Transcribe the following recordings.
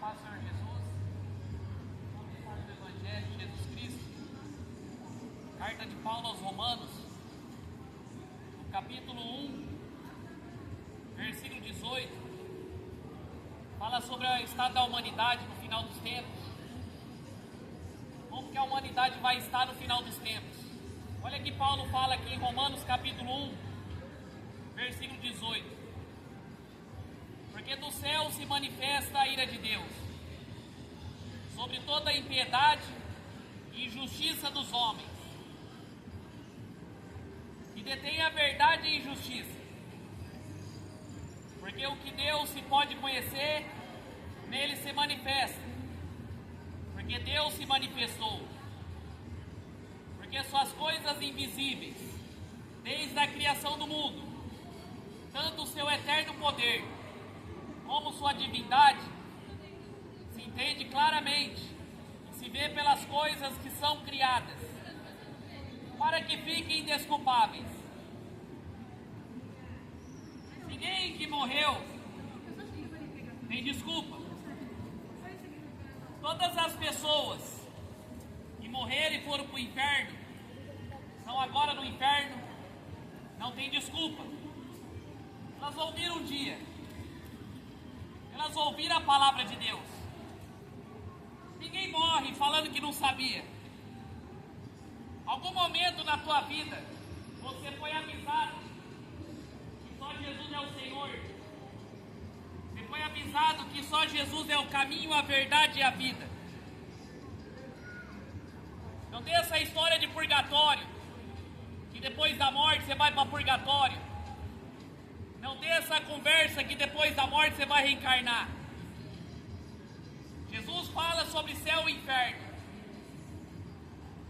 paz do Senhor Jesus, do Evangelho de Jesus Cristo, carta de Paulo aos Romanos, no capítulo 1, versículo 18, fala sobre o estado da humanidade no final dos tempos, como que a humanidade vai estar no final dos tempos. Olha que Paulo fala aqui em Romanos capítulo 1, versículo 18. Porque do céu se manifesta a ira de Deus sobre toda a impiedade e injustiça dos homens, que detém a verdade e injustiça. Porque o que Deus se pode conhecer, nele se manifesta. Porque Deus se manifestou. Porque suas coisas invisíveis, desde a criação do mundo, tanto o seu eterno poder, como sua divindade, se entende claramente e se vê pelas coisas que são criadas, para que fiquem indesculpáveis. Ninguém que morreu tem desculpa. Todas as pessoas que morreram e foram para o inferno, estão agora no inferno, não tem desculpa. Elas ouviram um dia, elas ouviram a palavra de Deus. Ninguém morre falando que não sabia. Algum momento na tua vida, você foi avisado que só Jesus é o Senhor. Você foi avisado que só Jesus é o caminho, a verdade e a vida. Não tem essa história de purgatório, que depois da morte você vai para purgatório. Não tem essa conversa que depois da morte você vai reencarnar. Jesus fala sobre céu e inferno.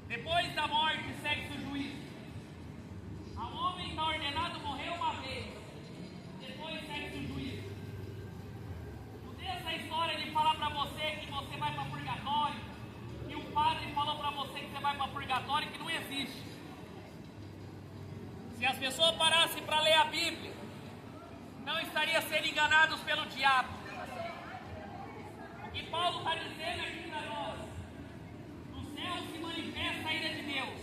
Depois da morte segue o juízo. Ao homem está ordenado morrer uma vez, depois segue o juízo. Não tem essa história de falar para você que você vai para purgatório, que o padre falou para você que você vai para purgatório, que não existe. Se as pessoas parassem para ler a Bíblia, não estaria sendo enganados pelo diabo. O que Paulo está dizendo aqui para nós, no céu se manifesta a ira de Deus.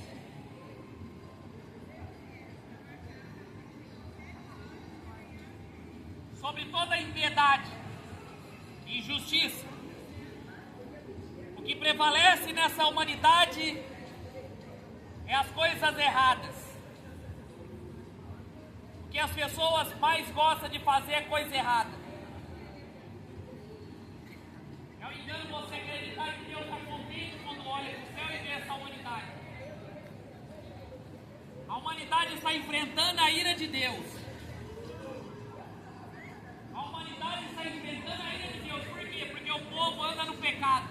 Sobre toda a impiedade e injustiça. O que prevalece nessa humanidade é as coisas erradas. Que as pessoas mais gostam de fazer é coisa errada. É um engano você acreditar que Deus está contente quando olha para o céu e vê essa humanidade. A humanidade está enfrentando a ira de Deus. A humanidade está enfrentando a ira de Deus. Por quê? Porque o povo anda no pecado.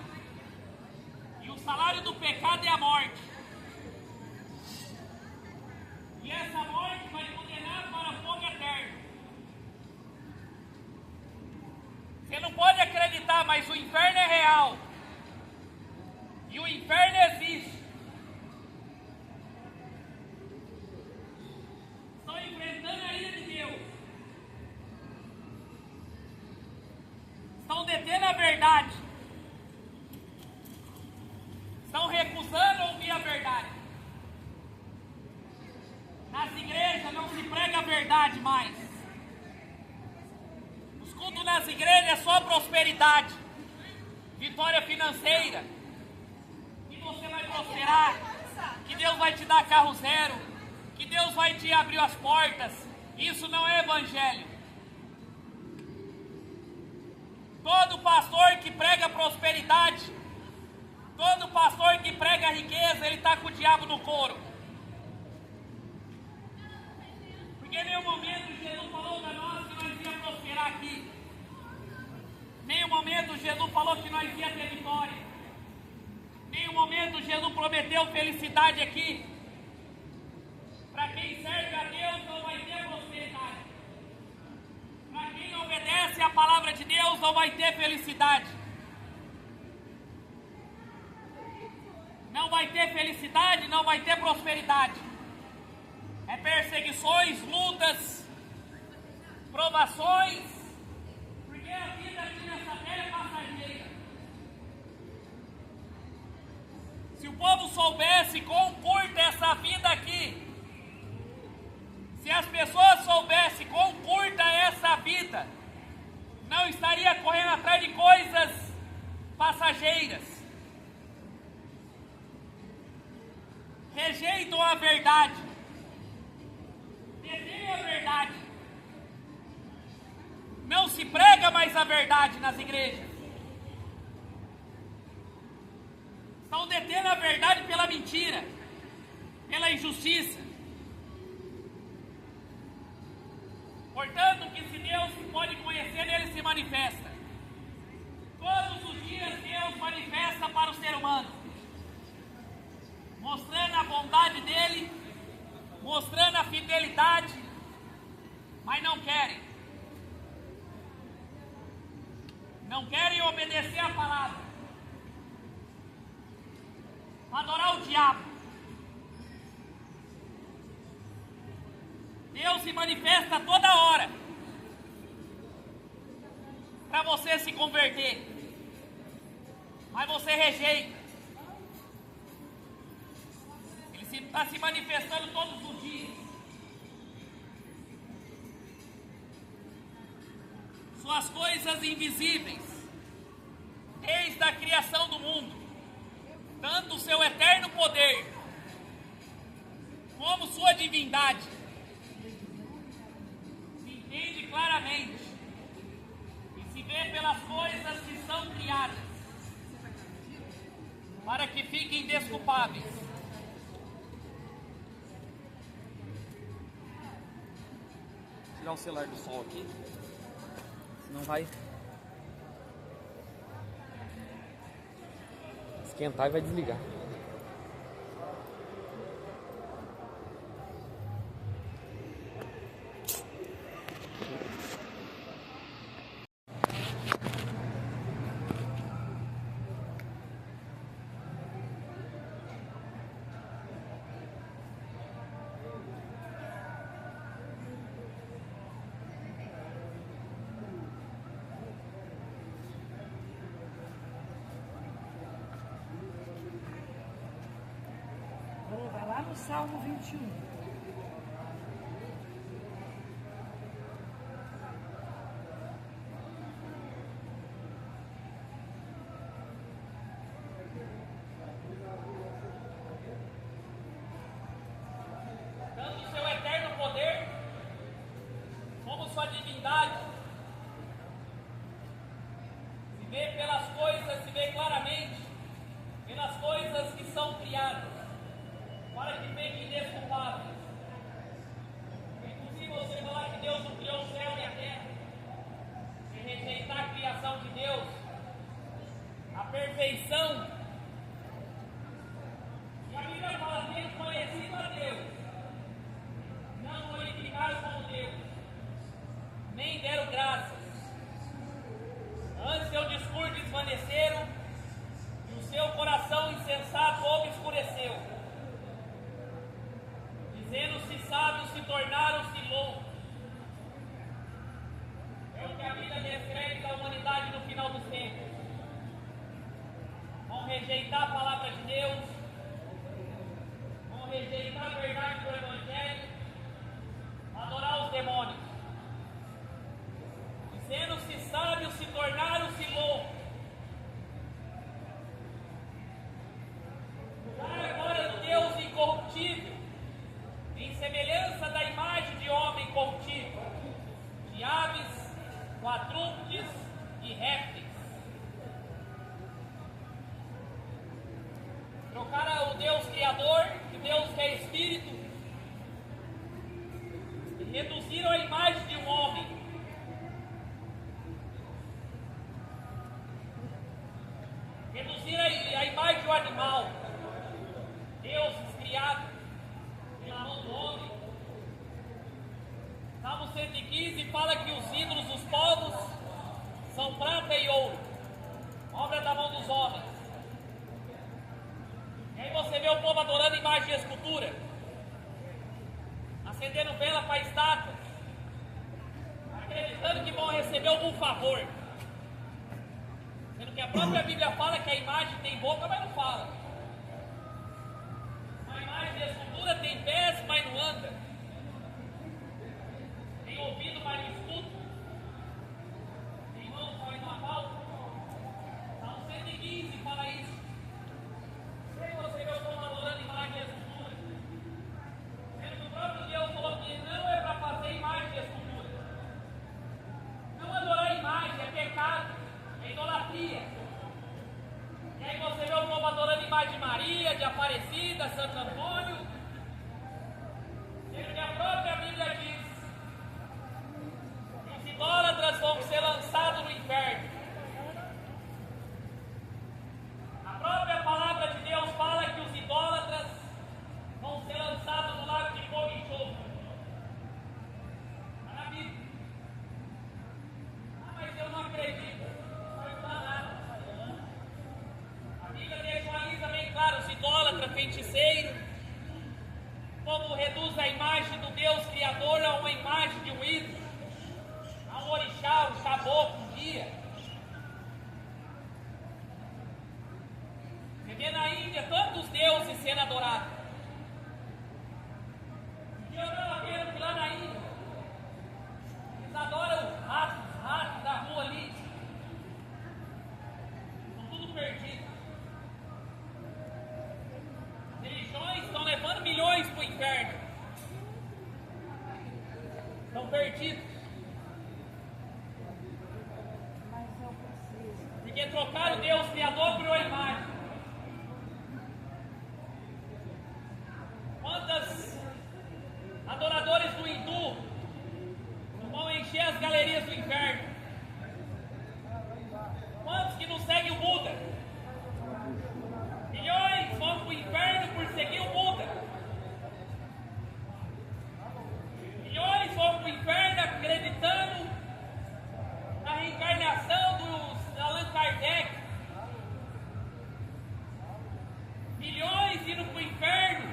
E o salário do pecado é a morte. E essa morte vai condenar para fogo eterno. Você não pode acreditar, mas o inferno é real. E o inferno existe. Estão enfrentando a ira de Deus. Estão detendo a verdade. Estão recusando ouvir a verdade. Nas igrejas não se prega a verdade mais. Os cultos nas igrejas é só prosperidade, vitória financeira, que você vai prosperar, que Deus vai te dar carro zero, que Deus vai te abrir as portas. Isso não é evangelho. Todo pastor que prega prosperidade, todo pastor que prega riqueza, ele está com o diabo no couro. Porque em nenhum momento Jesus falou para nós que nós íamos prosperar aqui. Em nenhum momento Jesus falou que nós íamos ter vitória. Em nenhum momento Jesus prometeu felicidade aqui. Para quem serve a Deus não vai ter prosperidade. Para quem obedece à palavra de Deus não vai ter felicidade. Não vai ter felicidade, não vai ter prosperidade. É perseguições, lutas, provações, porque a vida aqui nessa terra é passageira. soubesse quão curta é essa vida aqui, se as pessoas soubessem quão curta é essa vida, não estaria correndo atrás de coisas passageiras. Rejeitam a verdade, detêm a verdade. Não se prega mais a verdade nas igrejas. Estão detendo a verdade pela mentira, pela injustiça. Portanto, que se Deus pode conhecer, Ele se manifesta. Todos os dias Deus manifesta para o ser humano, mostrando a bondade dEle, mostrando a fidelidade, mas não querem. Não querem obedecer a palavra, adorar o diabo. Deus se manifesta toda hora para você se converter, mas você rejeita. Ele está se manifestando todos os dias. Suas coisas invisíveis, desde a criação do mundo, tanto o seu eterno poder, como sua divindade, se entende claramente e se vê pelas coisas que são criadas, para que fiquem desculpáveis. Vou tirar o celular do sol aqui, senão vai esquentar e vai desligar. Vai lá no Salmo 21. Tanto o seu eterno poder, como sua divindade, se vê pelas coisas, se vê claramente, pelas coisas que são criadas, para que fiquem desculpáveis. É impossível você falar que Deus não criou o céu e a terra, e rejeitar a criação de Deus, a perfeição. E a Bíblia fala que eles conheciam a Deus, não glorificaram como Deus, nem deram graças. Antes seu discurso desvaneceram e o seu coração insensato obscureceu. Dizendo-se sábios, se tornaram-se loucos. É o que a Bíblia descreve da humanidade no final dos tempos. Vão rejeitar a palavra de Deus, vão rejeitar a verdade do Evangelho, adorar os demônios. Dizendo-se sábios, se tornaram-se loucos. Dar agora do Deus incorruptível, em semelhança da imagem de homem corruptível, de aves, quadrúpedes e répteis. Trocaram o Deus Criador, o Deus que é Espírito, e reduziram a imagem de um homem. Reduziram a imagem de um animal. Deuses criados pela mão do homem. Salmo 115 fala que os ídolos dos povos são prata e ouro, obra da mão dos homens. E aí você vê o povo adorando imagem de escultura, acendendo vela para a estátua, acreditando que vão receber algum favor, sendo que a própria Bíblia fala que a imagem tem boca, mas não fala. de escultura tem pés, mas não anda. Tem ouvido, mas não escuta. Tem mãos, mas não apalpa. Salmo 115 fala isso. Se você vê o povo adorando imagem de escultura, sendo que o próprio Deus falou que não é para fazer imagem de escultura. Não adorar imagem é pecado, é idolatria. E aí você vê o povo adorando imagem de Maria, de Aparecida, Santo Antônio. Sendo que a própria Bíblia diz que os idólatras vão ser lançados no inferno. A própria palavra de Deus fala que os idólatras vão ser lançados no lago de fogo e enxofre. Está na Bíblia. Ah, mas eu não acredito. Não vai mudar nada. A Bíblia deixa uma lista bem clara: os idólatras, feiticeiros. O povo reduz a imagem do Deus Criador a uma imagem de um ídolo, a um orixá, um caboclo, um guia. Você vê na Índia tantos deuses sendo adorados. E eu estava vendo que lá na Índia eles adoram os ratos da rua ali. Estão tudo perdidos. As religiões estão levando milhões para o inferno. Estão perdidos. Porque trocaram o Deus Criador por uma imagem. Quantos adoradores do hindu vão encher as galerias do inferno? Quantos que não seguem o Buda? Milhões vão para o inferno por seguir o Buda. Milhões vão para o inferno acreditando na reencarnação do Allan Kardec. Milhões indo para o inferno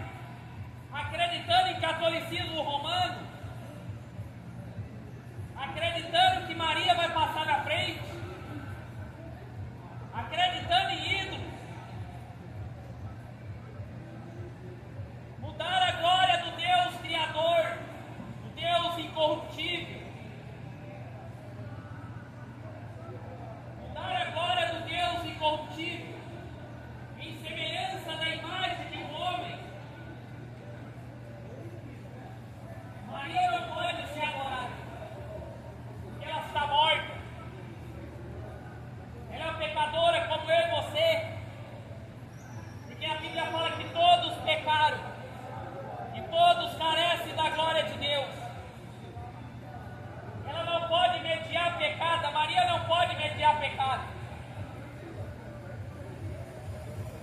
acreditando em catolicismo romano, acreditando que Maria vai passar na frente, acreditando em ídolos. Mudar a glória do Deus Criador, do Deus incorruptível. Mudar a glória do Deus incorruptível em semelhança da imagem de um homem. Maria não pode ser adorada, porque ela está morta. Ela é uma pecadora como eu e você, porque a Bíblia fala que todos pecaram e todos carecem da glória de Deus. Ela não pode mediar pecado, a Maria não pode mediar pecado.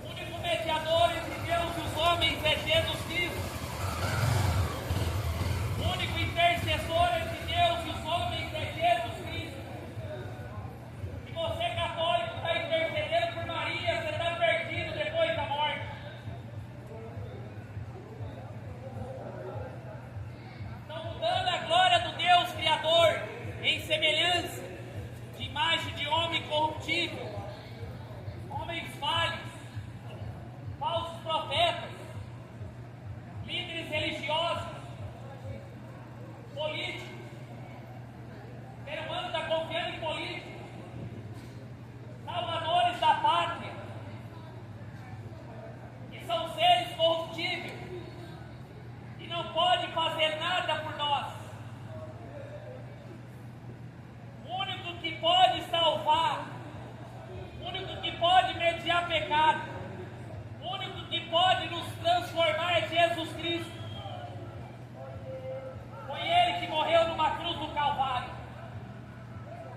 O único mediador entre Deus e os homens é Jesus Cristo. O único intercessor entre Deus e os homens é Jesus Cristo. Se você, católico, está intercedendo por Maria, você está perdido depois da morte. Estão mudando a glória do Deus Criador em semelhança de imagem de homem corruptível, homens falhos, falsos profetas, líderes religiosos, políticos. O ser humano está confiando em políticos, salvadores da pátria, que são seres corruptíveis e não podem fazer nada por nós. O único que pode salvar, o único que pode mediar pecado, o único que pode nos transformar é Jesus Cristo. Foi Ele que morreu numa cruz do Calvário.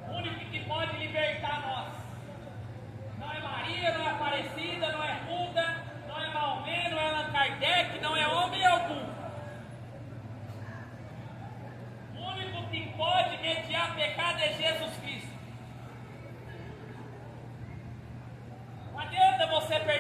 O único que pode libertar nós. Não é Maria, não é Aparecida, não é Buda, não é Maomé, não é Allan Kardec, não é homem algum. O único que pode mediar pecado é Jesus Cristo. Não adianta você perder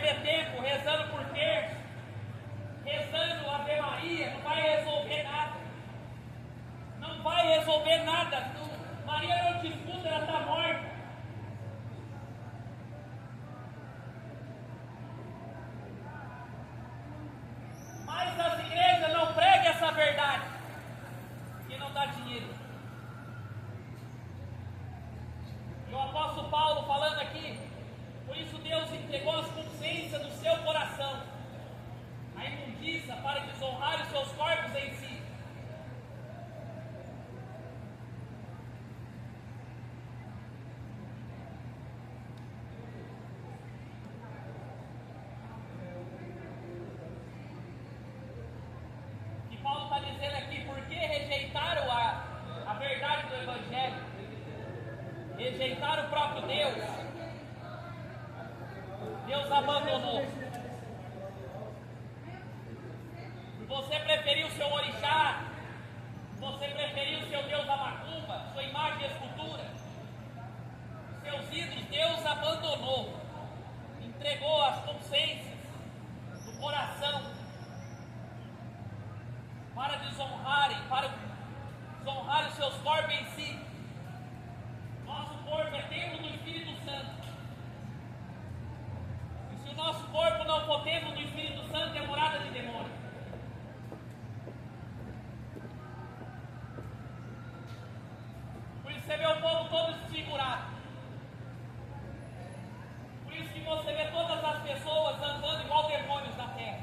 imundícia do seu coração, a imundícia para desonrar os seus corpos em si. E Paulo está dizendo aqui, por que rejeitaram a verdade do Evangelho? Rejeitaram o próprio Deus. Deus abandonou. Você preferiu o seu orixá, você preferiu o seu Deus da macumba, sua imagem e escultura, seus ídolos. Deus abandonou, entregou as consciências do coração para desonrarem, para desonrar os seus corpos em si. Nosso corpo é templo do Espírito Santo. E se o nosso corpo não for templo do Espírito Santo, é morada de demônio. Por isso você vê o povo todo desfigurado. Por isso que você vê todas as pessoas andando igual demônios na terra.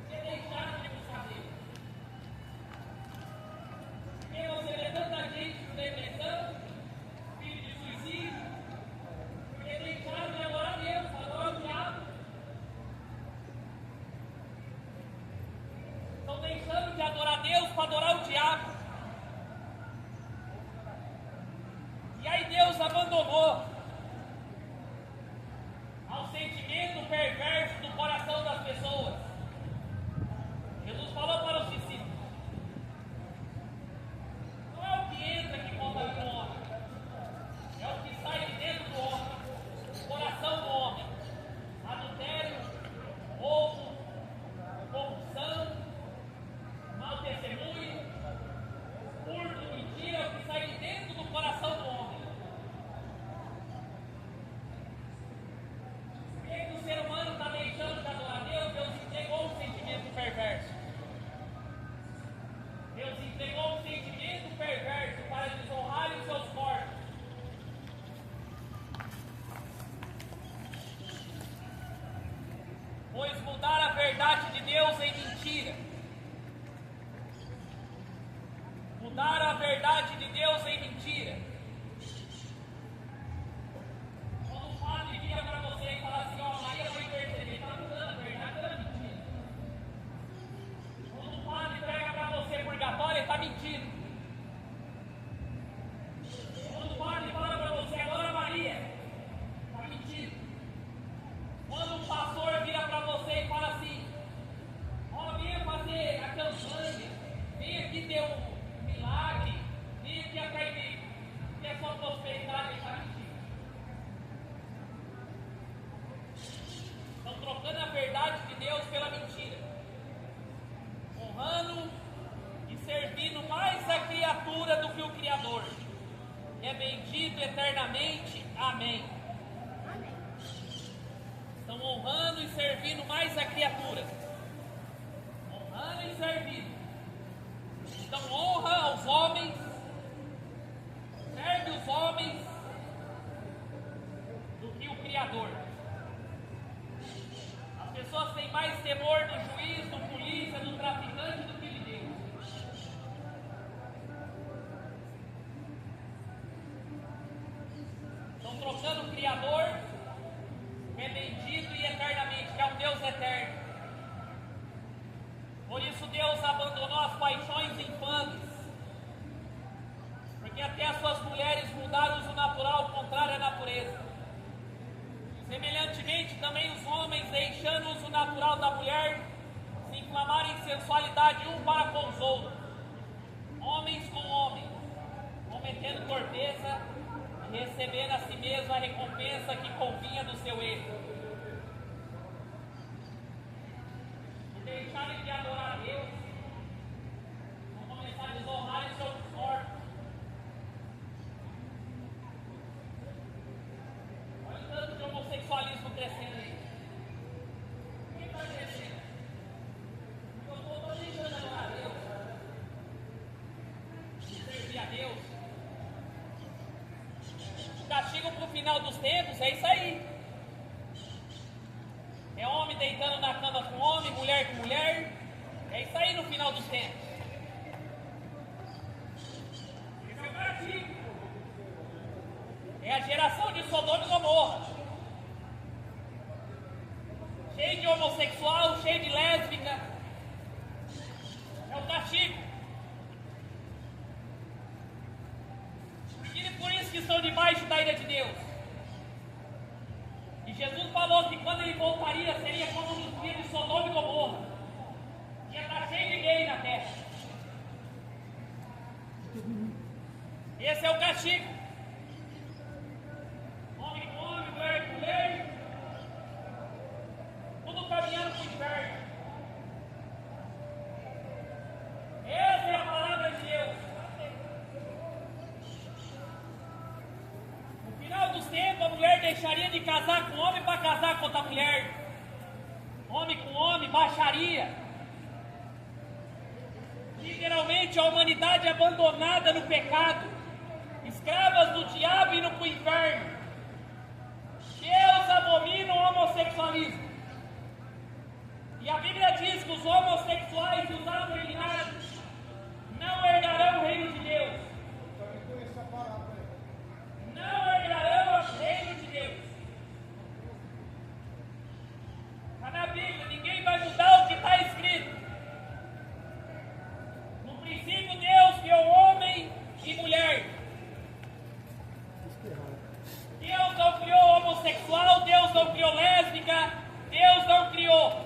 Porque deixaram de buscar Deus. Porque você vê tanta gente com depressão, espírito de suicídio, porque deixaram de adorar Deus, adorar o diabo. Estão deixando de adorar Deus para adorar o diabo. E aí Deus abandonou ao sentimento perverso do coração das pessoas. Jesus falou para os discípulos: não é o que entra que contamina o homem, é o que sai de dentro do homem, do coração do homem. Adultério, roubo, corrupção, mau testemunho, furto, mentira, é o que sai de dentro do coração do homem. Por que o ser humano está deixando de adorar Deus? Deus entregou um sentimento perverso. Deus entregou um sentimento perverso para desonrar os seus corpos. Pois mudaram a verdade de Deus em mentira. Mudaram a verdade de Deus em mentira. Quando o padre vira para você e fala assim: ó, Maria foi interceder, está mudando a verdade pela mentira. Quando o padre prega para você purgatório, ele está mentindo. Quando o padre fala para você agora Maria, está mentindo. Quando um pastor vira para você e fala assim: ó, venha fazer a campanha, venha aqui ter um milagre, venha aqui atrás de ter a sua prosperidade, ele está mentindo. Estão trocando a verdade de Deus pela mentira, honrando e servindo mais a criatura do que o Criador, que é bendito eternamente. Amém. Estão honrando e servindo mais a criatura, honrando e servindo. Então honra aos homens, serve os homens do que o Criador. As pessoas têm mais temor do juiz, do polícia, do traficante do que de Deus. Estão trocando o Criador, que é bendito e eternamente, que é um Deus eterno. Por isso Deus abandonou as paixões infames, porque até as suas mulheres mudaram o uso natural contrário à natureza. Semelhantemente, também os homens, deixando o uso natural da mulher, se inflamarem em sensualidade um para com os outros, homens com homens, cometendo torpeza e recebendo a si mesmo a recompensa que convinha do seu erro. Por deixarem de adorar a Deus, vão começar a desonrar os seus corpos. Olha o tanto de homossexualismo crescendo aí. Por que está crescendo? Porque eu estou deixando de adorar a Deus, de servir a Deus. O castigo para o final dos tempos é isso aí. É homem deitando na cama com homem, mulher com mulher. É isso aí no final dos tempos. Esse é o castigo. É a geração de Sodoma e Gomorra. Cheio de homossexual, cheio de lésbica. É o castigo. E por isso que estão debaixo da ira de Deus. E Jesus falou que quando ele voltaria seria como nos dias de Sodoma e Gomorra. Ia estar cheio de gay na terra. Esse é o castigo. Homem com homem, mulher com mulher. Tudo caminhando para o inferno. Essa é a palavra de Deus. No final dos tempos, a mulher deixaria de casar com homem para casar com outra mulher. Homem com homem, baixaria. Literalmente, a humanidade abandonada no pecado, escravas do diabo e no inferno. Deus abomina o homossexualismo. E a Bíblia diz que os homossexuais e os afeminados não herdarão o reino de Deus. Não herdarão o reino de Deus. Está na Bíblia, ninguém vai mudar o que está escrito. No princípio, Deus criou homem e mulher. Deus não criou homossexual, Deus não criou lésbica, Deus não criou.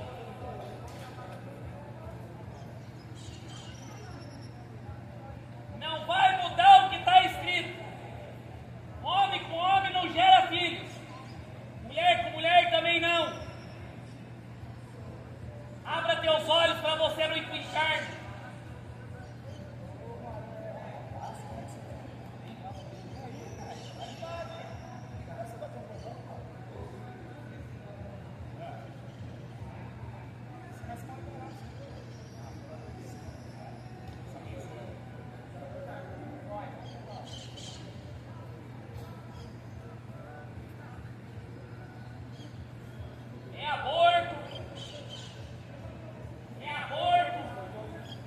Não vai mudar o que está escrito. Homem com homem não gera filhos. Mulher com mulher também não. Abra teus olhos para você não ir para o inferno.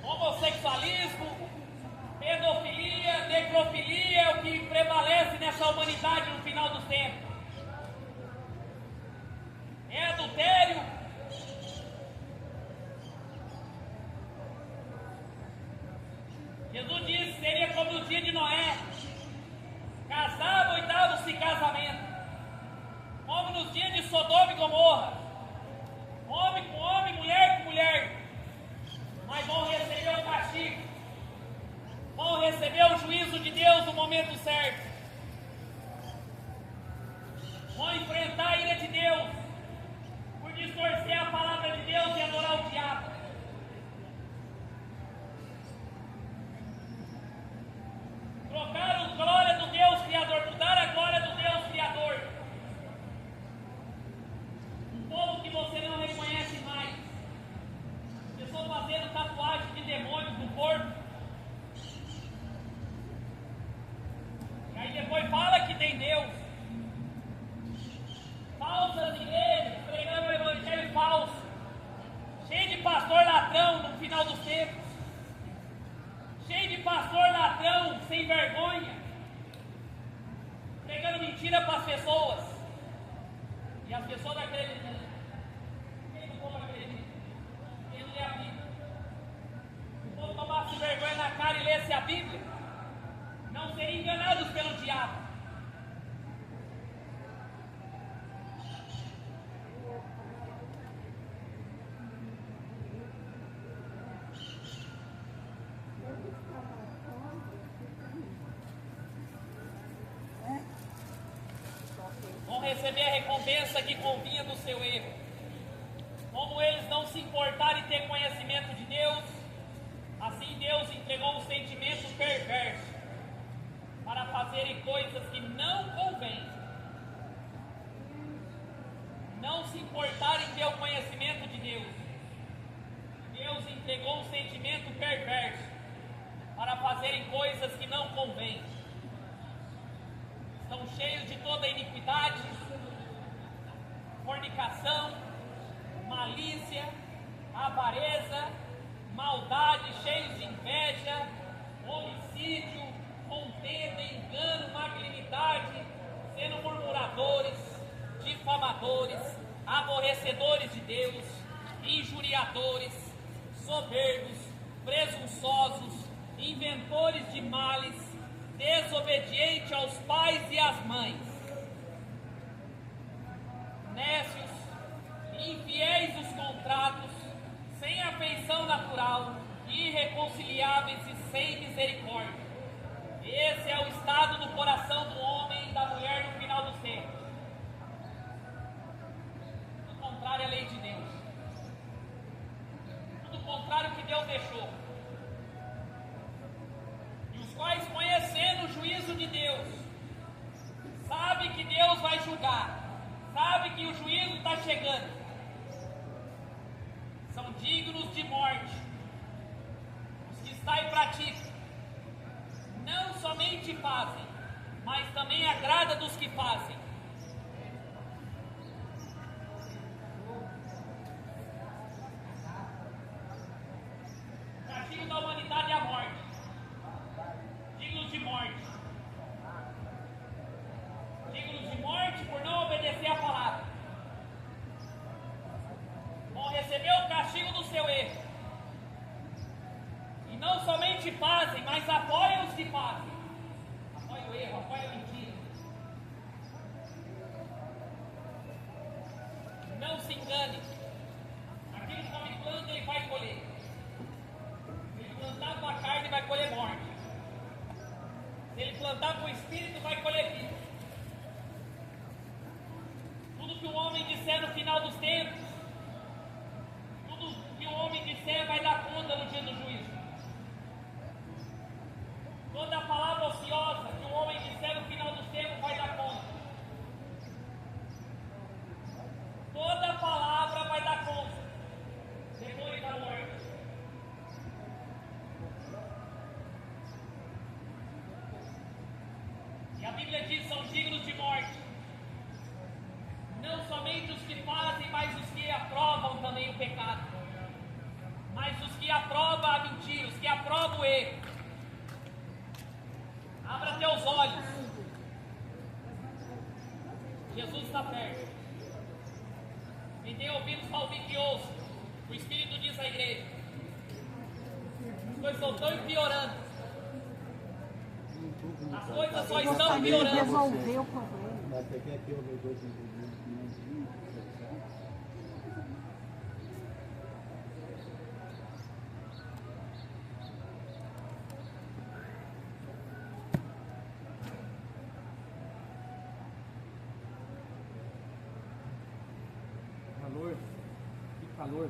Homossexualismo, pedofilia, necrofilia é o que prevalece nessa humanidade no final dos tempos. É adultério. Jesus disse que seria como no dia de Noé. Casavam e davam-se casamento. Como nos dias de Sodoma e Gomorra. Homem com homem, mulher com mulher. Mas vão receber o castigo. Vão receber o juízo de Deus no momento certo. Vão enfrentar a ira de Deus por distorcer a palavra de Deus e adorar o diabo. Trocaram a glória do Deus Criador, mudaram a glória do Deus Criador. Um povo que você não reconhece mais. Pessoas fazendo tatuagem de demônios no corpo. E aí depois fala que tem Deus. Falsas igrejas, pregando o evangelho falso. Cheio de pastor ladrão no final dos tempos. Cheio de pastor ladrão, sem vergonha. Pregando mentira para as pessoas. E as pessoas não acreditam. Quem não pode acreditar? Quem não lê a Bíblia? Se o povo tomasse vergonha na cara e lesse a Bíblia, não seriam enganados pelo diabo. Vão receber a recompensa que convinha do seu erro. Como eles não se importaram em ter conhecimento de Deus, assim Deus entregou um sentimento perverso para fazerem coisas que não convêm. Não se importaram em ter o conhecimento de Deus. Deus entregou um sentimento perverso para fazerem coisas que não convêm. Estão cheios de toda iniquidade, fornicação, malícia, avareza, maldade, cheios de inveja, homicídio, contenda, engano, malignidade, sendo murmuradores, difamadores, aborrecedores de Deus, injuriadores, soberbos, presunçosos, inventores de males, desobedientes aos pais e às mães, nécios, infiéis dos contratos, sem afeição natural, irreconciliáveis e sem misericórdia. Esse é o estado do coração do homem e da mulher no final dos tempos. Tudo contrário à lei de Deus. Tudo contrário ao que Deus deixou. E os quais, conhecendo o juízo de Deus, sabem que Deus vai julgar, sabem que o juízo está chegando, são dignos de morte. Os que está e praticam, não somente fazem, mas também agrada dos que fazem. O castigo da humanidade é a morte. Dignos de morte. Dignos de morte por não obedecer a palavra. Vão receber o castigo do seu erro. E não somente fazem, mas apoiam os que fazem. Apoia o erro, apoia a mentira. Não se engane. Aquele que come planta, ele vai colher. Se ele plantar com a carne, vai colher morte. Se ele plantar com o espírito, vai colher vida. Tudo que o homem disser no final dos tempos, tudo que o homem disser vai dar conta no dia do juízo. Toda a palavra ociosa que o homem disser no final dos tempos vai dar conta. Toda palavra vai dar conta depois da morte. E a Bíblia diz: são dignos de morte. Não somente os que fazem, mas os que aprovam também o pecado. Mas os que aprovam a mentira, os que aprovam o erro. Abra teus olhos. Jesus está perto. Quem tem ouvidos para ouvir, que ouça. O Espírito diz à igreja. As coisas só estão piorando. As coisas só estão piorando. Resolver o problema. Mas você quer que eu resolva? Calor. Que calor.